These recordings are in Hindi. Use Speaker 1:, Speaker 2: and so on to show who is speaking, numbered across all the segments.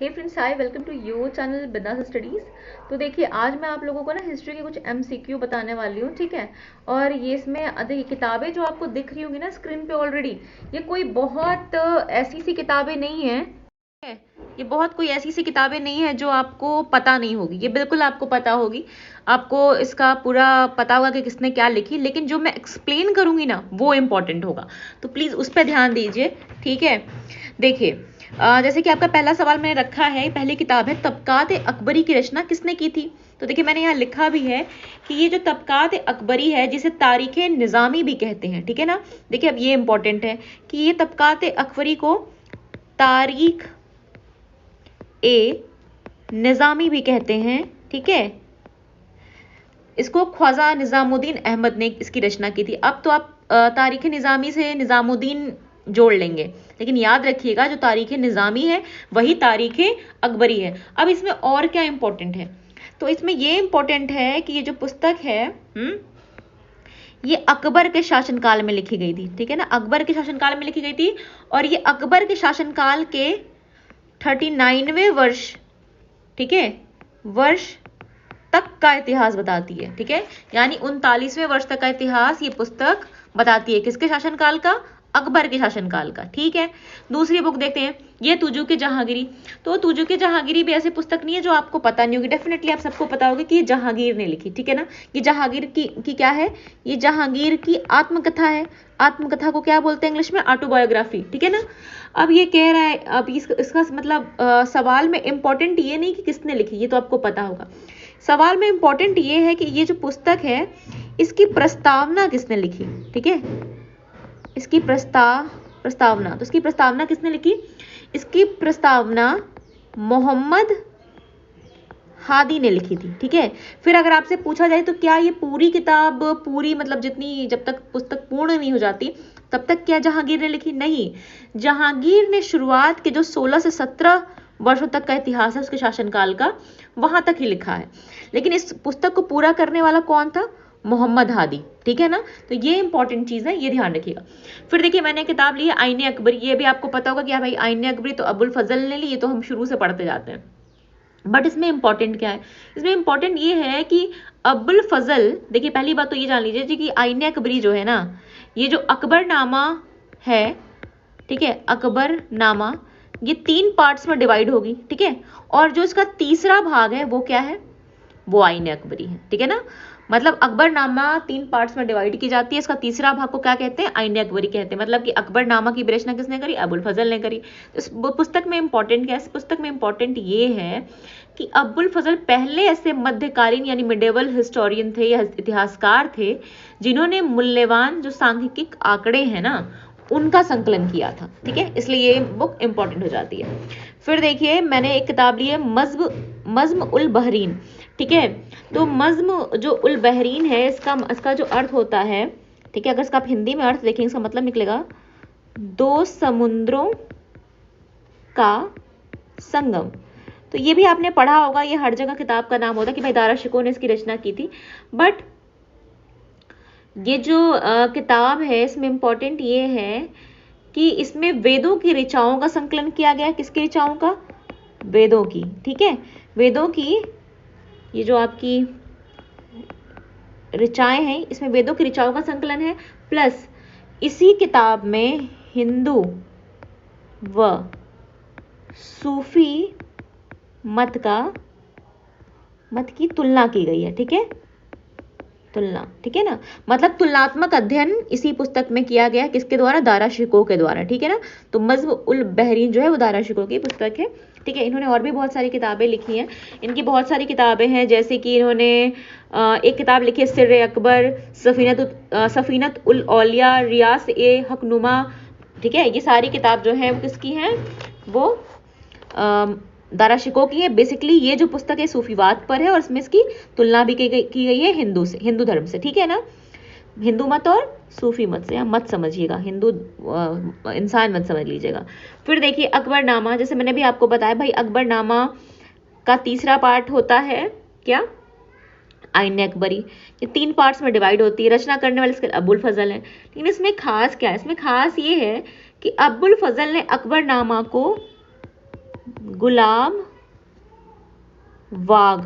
Speaker 1: Hey friends, hi, welcome to your channel Bindas studies. तो देखिए, आज मैं आप लोगों को ना हिस्ट्री के कुछ एमसीक्यू बताने वाली हूँ, ठीक है। और ये इसमें देखिए, किताबें जो आपको दिख रही होंगी ना स्क्रीन पे ऑलरेडी, ये कोई बहुत ऐसी सी किताबें नहीं है। ये बहुत कोई ऐसी सी किताबें नहीं है जो आपको पता नहीं होगी, ये बिल्कुल आपको पता होगी। आपको इसका पूरा पता होगा कि किसने क्या लिखी, लेकिन जो मैं एक्सप्लेन करूंगी ना वो इम्पोर्टेंट होगा, तो प्लीज उस पर ध्यान दीजिए, ठीक है। देखिए, जैसे कि आपका पहला सवाल मैंने रखा है, पहली किताब है तबकात अकबरी की रचना किसने की थी। तो देखिए, मैंने यहाँ लिखा भी है कि ये जो तबकात अकबरी है जिसे तारीख निज़ामी भी कहते हैं, ठीक है ना। देखिए, अब ये इंपॉर्टेंट है कि ये तबकात अकबरी को तारीख ए निज़ामी भी कहते हैं, ठीक है। इसको ख्वाजा निज़ामुद्दीन अहमद ने इसकी रचना की थी। अब तो आप तारीख निज़ामी से निज़ामुद्दीन जोड़ लेंगे, लेकिन याद रखिएगा जो तारीख निज़ामी है वही तारीख अकबरी है। अब इसमें और क्या इंपॉर्टेंट है, तो इसमें ये इंपॉर्टेंट है कि ये जो पुस्तक है ये अकबर के शासनकाल में लिखी गई थी, ठीक है ना। अकबर के शासनकाल में लिखी गई थी, और ये अकबर के शासनकाल के 39वें वर्ष, ठीक है, वर्ष तक का इतिहास बताती है, ठीक है। यानी 39वें वर्ष तक का इतिहास ये पुस्तक बताती है। किसके शासनकाल का? अकबर के शासनकाल का, ठीक है। दूसरी बुक देखते हैं, ये तुजू की जहांगीरी। तो तुजू की जहांगीरी भी ऐसी पुस्तक नहीं है जो आपको पता नहीं होगी, डेफिनेटली आप सबको पता होगी कि ये जहांगीर ने लिखी, ठीक है ना। ये जहांगीर की क्या है? ये जहांगीर की आत्मकथा है। आत्मकथा को क्या बोलते हैं इंग्लिश में? ऑटोबायोग्राफी, ठीक है ना। अब ये कह रहा है, अब इसका मतलब सवाल में इंपॉर्टेंट ये नहीं कि किसने लिखी, ये तो आपको पता होगा। सवाल में इंपॉर्टेंट ये है कि ये जो पुस्तक है इसकी प्रस्तावना किसने लिखी, ठीक है। इसकी प्रस्तावना, तो इसकी प्रस्तावना किसने लिखी? इसकी प्रस्तावना मोहम्मद हादी ने लिखी थी, ठीक है। फिर अगर आपसे पूछा जाए तो क्या ये पूरी किताब, पूरी मतलब जितनी, जब तक पुस्तक पूर्ण नहीं हो जाती तब तक क्या जहांगीर ने लिखी? नहीं, जहांगीर ने शुरुआत के जो 16 से 17 वर्षों तक का इतिहास है उसके शासनकाल का, वहां तक ही लिखा है। लेकिन इस पुस्तक को पूरा करने वाला कौन था? मोहम्मद हादी, ठीक है ना। तो ये इंपॉर्टेंट चीज है, ये ध्यान रखिएगा। फिर देखिए, मैंने किताब ली है आईने अकबरी। ये भी आपको पता होगा कि हाँ भाई, आईने अकबरी तो अबुल फजल ने ली, ये तो हम शुरू से पढ़ते जाते हैं। बट इसमें इंपॉर्टेंट क्या है? इसमें इंपॉर्टेंट ये है कि अबुल फजल, देखिए पहली बात तो ये जान लीजिए जी कि आईने अकबरी जो है ना, ये जो अकबरनामा है, ठीक है, अकबरनामा, ये 3 पार्ट्स में डिवाइड होगी, ठीक है। और जो इसका तीसरा भाग है वो क्या है? वो आईने अकबरी है, ठीक है ना। मतलब अकबरनामा 3 पार्ट्स में डिवाइड की जाती है, इसका तीसरा भाग को क्या कहते हैं? आईने अकबरी कहते हैं। मतलब कि अकबरनामा की रचना किसने करी? अबुल फजल ने करी। तो इस पुस्तक में इंपॉर्टेंट क्या है? इस पुस्तक में इंपॉर्टेंट ये है कि अबुल फजल पहले ऐसे मध्यकालीन यानी मिडेवल हिस्टोरियन थे या इतिहासकार थे जिन्होंने मूल्यवान जो सांख्यिक आंकड़े हैं ना उनका संकलन किया था, ठीक है। इसलिए ये बुक इंपॉर्टेंट हो जाती है। फिर देखिए, मैंने एक किताब ली है मज्म उल बहरीन, ठीक है। तो मज्म जो उल बहरीन है, इसका जो अर्थ होता है, ठीक है, अगर इसका आप हिंदी में अर्थ देखेंगे इसका मतलब निकलेगा 2 समुद्रों का संगम। तो ये भी आपने पढ़ा होगा, ये हर जगह किताब का नाम होता है कि भाई दारा शिकोह ने इसकी रचना की थी। बट ये जो किताब है इसमें इंपॉर्टेंट ये है कि इसमें वेदों की ऋचाओं का संकलन किया गया है। किसकी ऋचाओं का? वेदों की, ठीक है। वेदों की ये जो आपकी ऋचाएं हैं, इसमें वेदों की ऋचाओं का संकलन है। प्लस इसी किताब में हिंदू व सूफी मत की तुलना की गई है, ठीक है। तुलना, ठीक है ना। मतलब तुलनात्मक अध्ययन इसी पुस्तक में किया गया। किसके द्वारा? दारा शिकोह के द्वारा, ठीक है ना। तो मज्म उल बहरीन जो है वो दारा शिकोह की पुस्तक है, ठीक है। इन्होंने और भी बहुत सारी किताबें लिखी हैं, इनकी बहुत सारी किताबें हैं, जैसे कि इन्होंने एक किताब लिखी है सिर्र अकबर, सफीनत उल औलिया, रियास ए हकनुमा, ठीक है। ये सारी किताब जो है वो किसकी हैं? वो दारा शिकोह की है। बेसिकली ये जो पुस्तक है सूफीवाद पर है और इसमें इसकी तुलना भी की गई है हिंदू धर्म से, ठीक है ना। हिंदू मत और सूफी मत से, मत समझिएगा, हिंदू इंसान मत समझ लीजिएगा। फिर देखिए अकबरनामा, जैसे मैंने भी आपको बताया भाई, अकबरनामा का तीसरा पार्ट होता है क्या? आईने अकबरी। ये 3 पार्ट्स में डिवाइड होती है। रचना करने वाले इसके अबुल फजल हैं। लेकिन इसमें खास क्या है? इसमें खास ये है कि अबुल फजल ने अकबरनामा को गुलाब बाग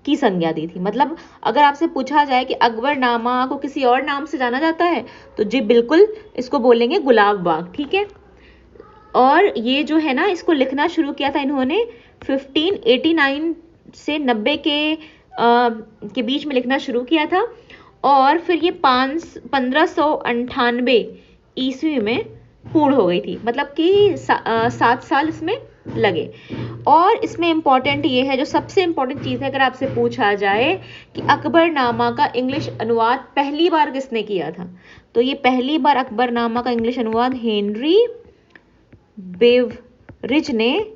Speaker 1: की संज्ञा दी थी। मतलब अगर आपसे पूछा जाए कि अकबरनामा को किसी और नाम से जाना जाता है तो जी बिल्कुल इसको बोलेंगे गुलाब बाग, ठीक है। और ये जो है ना, इसको लिखना शुरू किया था इन्होंने 1589 से 90 के बीच में लिखना शुरू किया था, और फिर ये 1598 ईस्वी में पूर्ण हो गई थी। मतलब कि 7 साल इसमें लगे। और इसमें इंपॉर्टेंट ये है, जो सबसे इंपॉर्टेंट चीज़ है, अगर आपसे पूछा जाए कि अकबरनामा का इंग्लिश अनुवाद पहली बार किसने किया था, तो ये पहली बार अकबरनामा का इंग्लिश अनुवाद हेनरी बेवरिज ने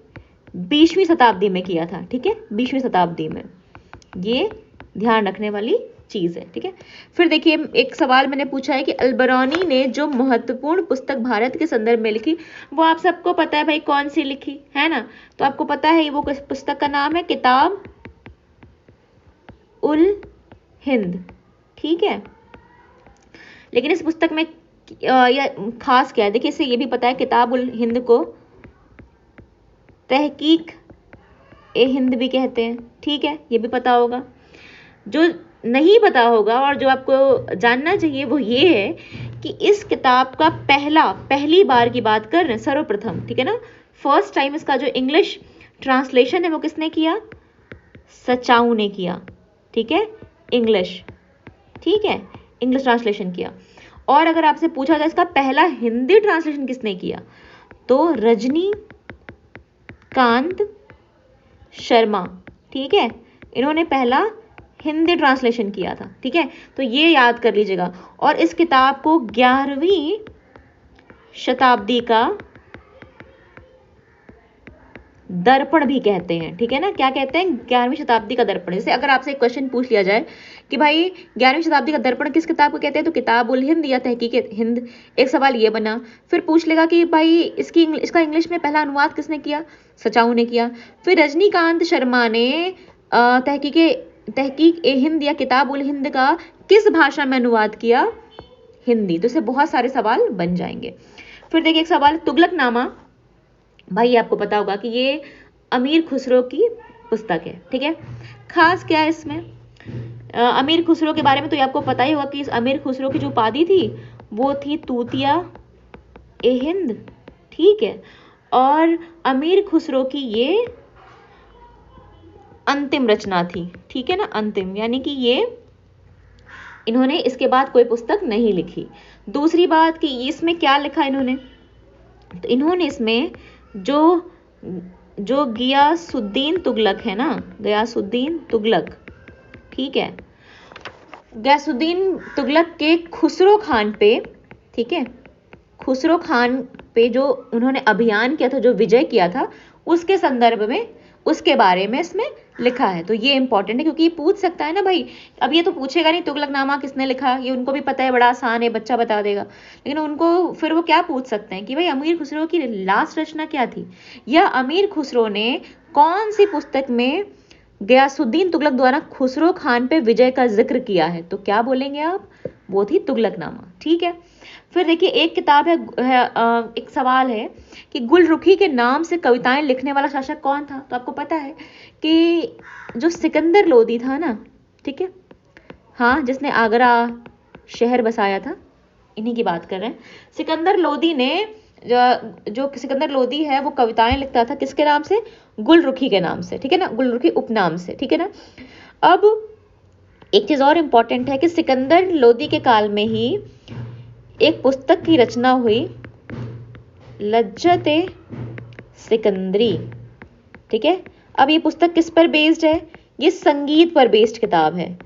Speaker 1: 20वीं शताब्दी में किया था, ठीक है, 20वीं शताब्दी में। ये ध्यान रखने वाली चीज है, ठीक है। फिर देखिए एक सवाल मैंने पूछा है कि अल्बरानी ने जो महत्वपूर्ण पुस्तक भारत के संदर्भ में लिखी, वो आप सबको पता है भाई कौन सी लिखी है ना। तो आपको पता है वो पुस्तक का नाम है किताब उल हिंद, ठीक है। लेकिन इस पुस्तक में या खास क्या है, देखिए इसे ये भी पता है किताब उल हिंद को तहकीक ए हिंद भी कहते हैं, ठीक है, ये भी पता होगा। जो नहीं पता होगा और जो आपको जानना चाहिए वो ये है कि इस किताब का पहली बार की बात कर रहे हैं, सर्वप्रथम, ठीक है ना, फर्स्ट टाइम इसका जो इंग्लिश ट्रांसलेशन है वो किसने किया, सचाऊ ने किया, ठीक है, इंग्लिश, ठीक है, इंग्लिश ट्रांसलेशन किया। और अगर आपसे पूछा जाए इसका पहला हिंदी ट्रांसलेशन किसने किया, तो रजनीकांत शर्मा, ठीक है, इन्होंने पहला हिंदी ट्रांसलेशन किया था, ठीक है। तो ये याद कर लीजिएगा। और इस किताब को 11वीं शताब्दी का दर्पण भी कहते हैं, ठीक है ना। क्या कहते हैं, 11वीं शताब्दी का दर्पण। जैसे अगर आपसे एक क्वेश्चन पूछ लिया जाए कि भाई 11वीं शताब्दी का दर्पण किस किताब को कहते हैं, तो किताब उल हिंद या तहकीक हिंद, एक सवाल ये बना। फिर पूछ लेगा कि भाई इसका इंग्लिश में पहला अनुवाद किसने किया, सचाऊ ने किया। फिर रजनीकांत शर्मा ने तहकीक ए हिंद या किताब उल हिंद का किस भाषा में अनुवाद किया, हिंदी। तो इससे बहुत सारे सवाल बन जाएंगे। फिर देखिए एक सवाल, तुगलकनामा, भाई आपको पता होगा कि ये अमीर खुसरो की पुस्तक है, ठीक है। खास क्या है इसमें, अमीर खुसरो के बारे में तो ये आपको पता ही होगा कि इस अमीर खुसरो की जो उपाधि थी वो थी तूतिया ए हिंद, ठीक है। और अमीर खुसरो की ये अंतिम रचना थी, ठीक है ना, अंतिम, यानी कि ये इन्होंने इसके बाद कोई पुस्तक नहीं लिखी। दूसरी बात कि इसमें क्या लिखा इन्होंने, तो इन्होंने इसमें जो गियासुद्दीन तुगलक है ना, गियासुद्दीन तुगलक, ठीक है, गियासुद्दीन तुगलक के खुसरो खान पे, ठीक है, खुसरो खान पे जो उन्होंने अभियान किया था, जो विजय किया था, उसके संदर्भ में, उसके बारे में इसमें लिखा है। तो ये इंपॉर्टेंट है क्योंकि ये पूछ सकता है ना भाई। अब ये तो पूछेगा नहीं तुगलकनामा किसने लिखा, ये उनको भी पता है, बड़ा आसान है, बच्चा बता देगा। लेकिन उनको फिर वो क्या पूछ सकते हैं कि भाई अमीर खुसरो की लास्ट रचना क्या थी, या अमीर खुसरो ने कौन सी पुस्तक में गियासुद्दीन तुगलक द्वारा खुसरो खान पे विजय का जिक्र किया है, तो क्या बोलेंगे आप, वो थी तुगलकनामा, ठीक है। फिर देखिए एक किताब है एक सवाल है कि गुलरुखी के नाम से कविताएं लिखने वाला शासक कौन था, तो आपको पता है कि जो सिकंदर लोदी था ना, ठीक है, हाँ, जिसने आगरा शहर बसाया था, इन्हीं की बात कर रहे हैं। सिकंदर लोदी ने जो सिकंदर लोदी है वो कविताएं लिखता था किसके नाम से, गुलरुखी के नाम से, ठीक है ना, गुलरुखी उपनाम से, ठीक है ना। अब एक चीज और इम्पोर्टेंट है कि सिकंदर लोदी के काल में ही एक पुस्तक की रचना हुई, लज्जत-ए सिकंदरी, ठीक है। अब ये पुस्तक किस पर बेस्ड है, ये संगीत पर बेस्ड किताब है।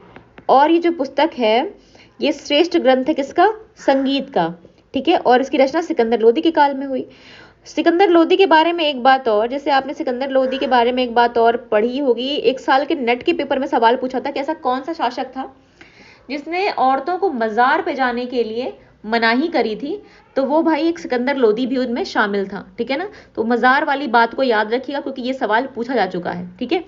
Speaker 1: और ये जो पुस्तक है ये श्रेष्ठ ग्रंथ है किसका, संगीत का, ठीक है। और इसकी रचना सिकंदर लोदी के काल में हुई। सिकंदर लोदी के बारे में एक बात और, जैसे आपने सिकंदर लोदी के बारे में एक बात और पढ़ी होगी, एक साल के नेट के पेपर में सवाल पूछा था कि ऐसा कौन सा शासक था जिसने औरतों को मजार पे जाने के लिए मनाही करी थी, तो वो भाई एक सिकंदर लोदी भी उनमें शामिल था, ठीक है ना। तो मज़ार वाली बात को याद रखिएगा क्योंकि ये सवाल पूछा जा चुका है, ठीक है।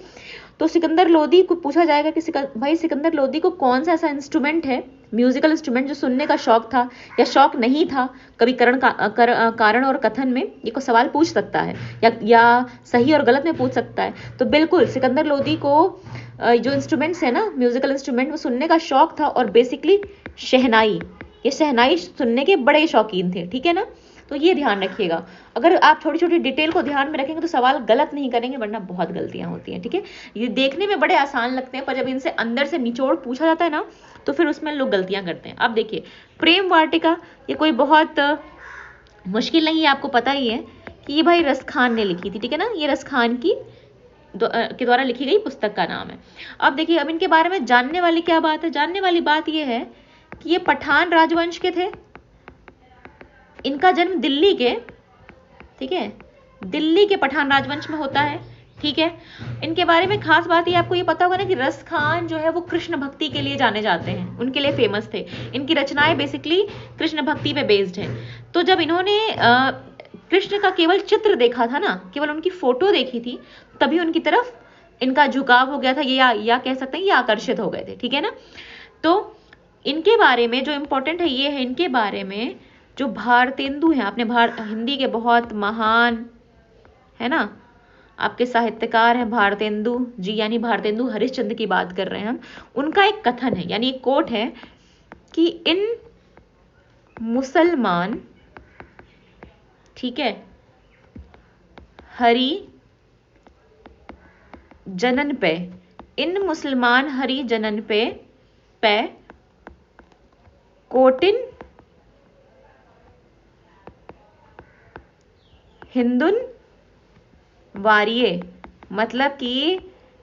Speaker 1: तो सिकंदर लोदी को पूछा जाएगा कि भाई सिकंदर लोदी को कौन सा ऐसा इंस्ट्रूमेंट है, म्यूजिकल इंस्ट्रूमेंट, जो सुनने का शौक था या शौक नहीं था कभी कारण और कथन में, ये को सवाल पूछ सकता है या सही और गलत में पूछ सकता है। तो बिल्कुल सिकंदर लोदी को जो इंस्ट्रूमेंट्स है ना, म्यूजिकल इंस्ट्रूमेंट, वो सुनने का शौक था और बेसिकली शहनाई, ये शहनाई सुनने के बड़े शौकीन थे, ठीक है ना। तो ये ध्यान रखिएगा, अगर आप छोटी छोटी डिटेल को ध्यान में रखेंगे तो सवाल गलत नहीं करेंगे, वरना बहुत गलतियां होती हैं, ठीक है। ये देखने में बड़े आसान लगते हैं पर जब इनसे अंदर से निचोड़ पूछा जाता है ना तो फिर उसमें लोग गलतियां करते हैं। अब देखिए प्रेम वाटिका, ये कोई बहुत मुश्किल नहीं है, आपको पता ही है कि ये भाई रस खान ने लिखी थी, ठीक है ना। ये रस खान के द्वारा लिखी गई पुस्तक का नाम है। अब देखिए, अब इनके बारे में जानने वाली क्या बात है, जानने वाली बात ये है कि ये पठान राजवंश के थे, इनका जन्म दिल्ली के, ठीक है, दिल्ली के पठान राजवंश में होता है, ठीक है। इनके बारे में खास बात ये आपको ये पता होगा ना कि रस खान जो है वो कृष्ण भक्ति के लिए जाने जाते हैं, उनके लिए फेमस थे। इनकी रचनाएं बेसिकली कृष्ण भक्ति पे बेस्ड है। तो जब इन्होंने कृष्ण का केवल चित्र देखा था ना, केवल उनकी फोटो देखी थी, तभी उनकी तरफ इनका झुकाव हो गया था, ये या कह सकते हैं ये आकर्षित हो गए थे, ठीक है ना। तो इनके बारे में जो इम्पोर्टेंट है ये है, इनके बारे में जो भारतेंदु हैं, आपने हिंदी के बहुत महान है ना आपके साहित्यकार हैं भारतेंदु जी, यानी भारतेंदु हरिश्चंद्र की बात कर रहे हैं हम। उनका एक कथन है, यानी एक कोट है कि इन मुसलमान, ठीक है, हरि जनन पे, इन मुसलमान हरि जनन पे कोटिन हिंदुन वारिये, मतलब कि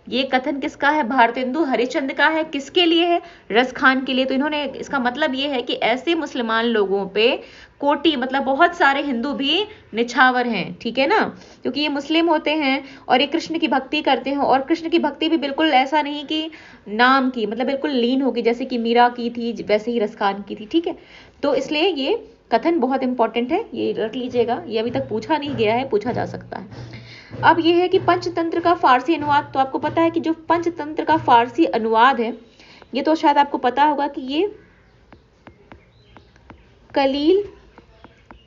Speaker 1: ये कथन किसका है, भारतेंदु हरिश्चंद्र का है। किसके लिए है, रस खान के लिए। तो इन्होंने, इसका मतलब ये है कि ऐसे मुसलमान लोगों पे कोटि, मतलब बहुत सारे हिंदू भी निछावर हैं, ठीक है ना, क्योंकि ये मुस्लिम होते हैं और ये कृष्ण की भक्ति करते हैं। और कृष्ण की भक्ति भी बिल्कुल ऐसा नहीं कि नाम की, मतलब बिल्कुल लीन होगी, जैसे कि मीरा की थी वैसे ही रस खान की थी, ठीक है। तो इसलिए ये कथन बहुत इंपॉर्टेंट है, ये रख लीजिएगा, ये अभी तक पूछा नहीं गया है, पूछा जा सकता है। अब ये है कि पंचतंत्र का फारसी अनुवाद, तो आपको पता है कि जो पंचतंत्र का फारसी अनुवाद है, ये तो शायद आपको पता होगा कि ये कलील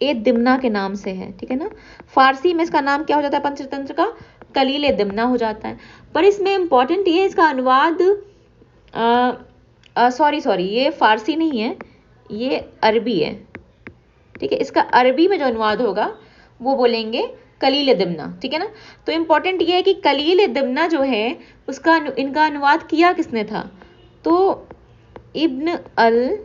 Speaker 1: ए दिमना के नाम से है, ठीक है ना। फारसी में इसका नाम क्या हो जाता है पंचतंत्र का, कलील ए दिमना हो जाता है। पर इसमें इंपॉर्टेंट ये है इसका अनुवाद, सॉरी ये फारसी नहीं है, ये अरबी है, ठीक है। इसका अरबी में जो अनुवाद होगा वो बोलेंगे कलील दिमना, ठीक है ना। तो इंपॉर्टेंट ये है कि कलील दिमना जो है उसका इनका अनुवाद किया किसने था, तो इब्न अल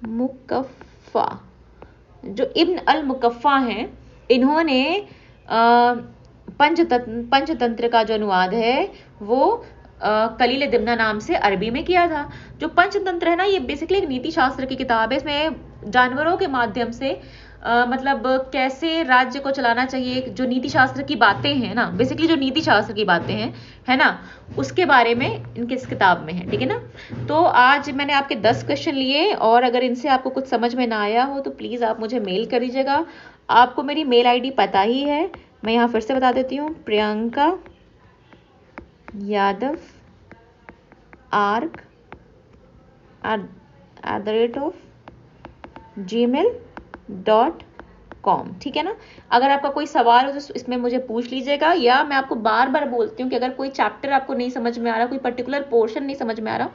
Speaker 1: मुकफ़ा, जो इब्न अल मुकफ़ा हैं, इन्होंने पंचतंत्र का जो अनुवाद है वो कलील दिमना नाम से अरबी में किया था। जो पंचतंत्र है ना, ये बेसिकली एक नीति शास्त्र की किताब है। इसमें जानवरों के माध्यम से मतलब कैसे राज्य को चलाना चाहिए, जो नीति शास्त्र की बातें हैं ना, बेसिकली जो नीति शास्त्र की बातें हैं, है ना, उसके बारे में इनके इस किताब में है, ठीक है ना। तो आज मैंने आपके 10 क्वेश्चन लिए, और अगर इनसे आपको कुछ समझ में ना आया हो तो प्लीज़ आप मुझे मेल कर दीजिएगा। आपको मेरी मेल ID पता ही है, मैं यहाँ फिर से बता देती हूँ, प्रियंका यादव arg@gmail.com, ठीक है ना। अगर आपका कोई सवाल हो तो इसमें मुझे पूछ लीजिएगा, या मैं आपको बार बार बोलती हूँ कि अगर कोई चैप्टर आपको नहीं समझ में आ रहा, कोई पर्टिकुलर पोर्शन नहीं समझ में आ रहा,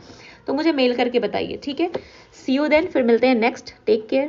Speaker 1: तो मुझे मेल करके बताइए, ठीक है। सी यू देन, फिर मिलते हैं नेक्स्ट, टेक केयर।